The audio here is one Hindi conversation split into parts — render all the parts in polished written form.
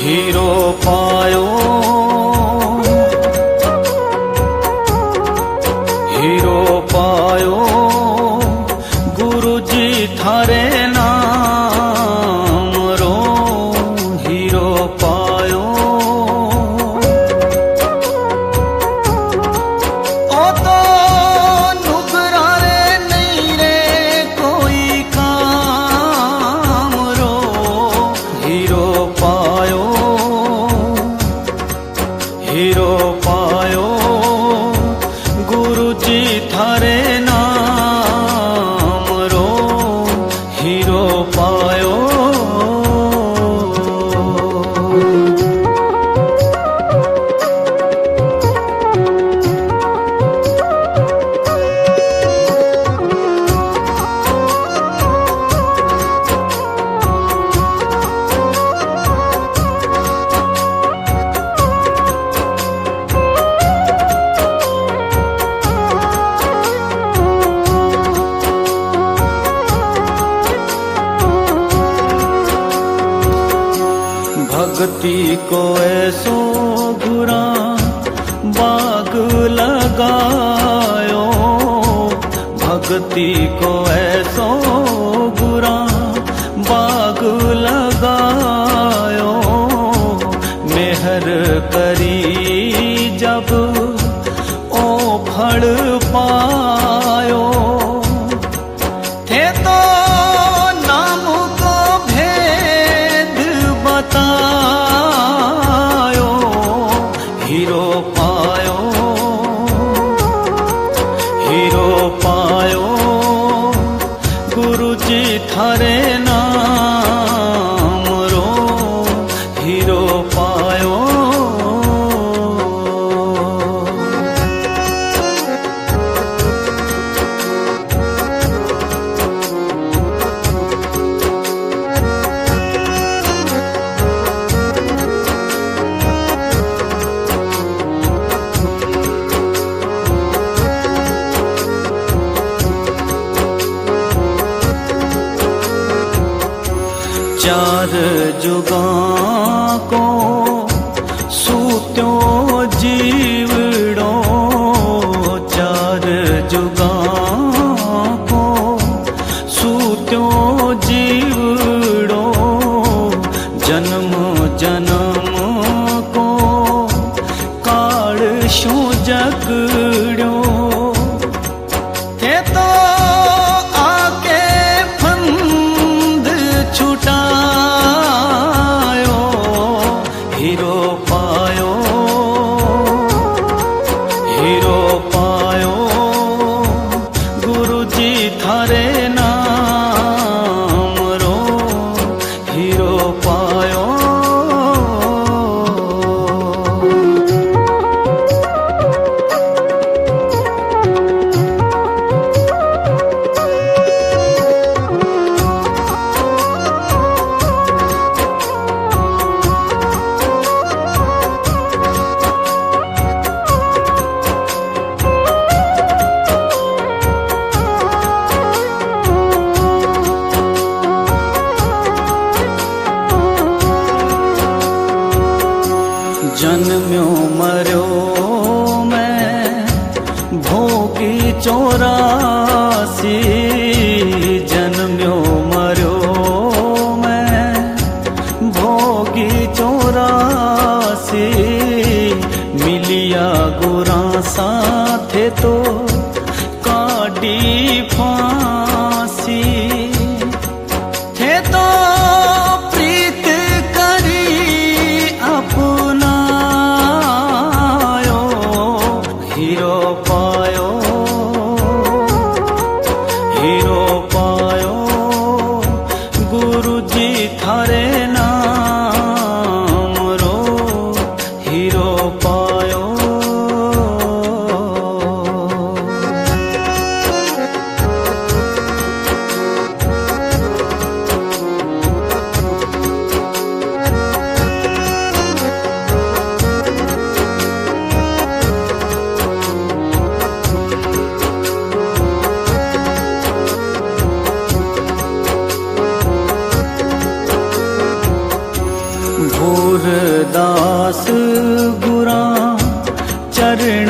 हीरो पायो हीरो पायो गुरुजी थारे नाम रो हीरो पायो ओ तो नुगरा रे नहीं रे कोई काम रो हीरो पायो हीरो पायो गुरुजी थारे नाम रो हीरो पायो भक्ति को ऐसो गुरा बाग लगायो भक्ति को ऐसो गुरा बाग लगायो मेहर करी जब ओ फल पायो थे तो नाम को भेद बतायो हीरो पायो हीरो पायो गुरुजी थारे नाम रो हीरो पायो चार जुगा को सूत्यो जीवड़ो चार जुगा को सूत्यो जीवड़ो जन्म जन्म को काल शो जगड़ो थे तो आके फंद छुटायो हीरो पायो हीरो पायो गुरुजी थारे नाम रो हीरो पायो जन्म्यो मर्यो मैं भोगी 84 जन्म्यो मर्यो मैं भोगी 84 मिलिया गुरा साथे तो काटी फांसी थे तो प्रीत करी अपना हीरो पायो हीरो पायो गुरुजी थारे नाम रो हीरो पायो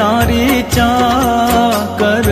नारी चाकर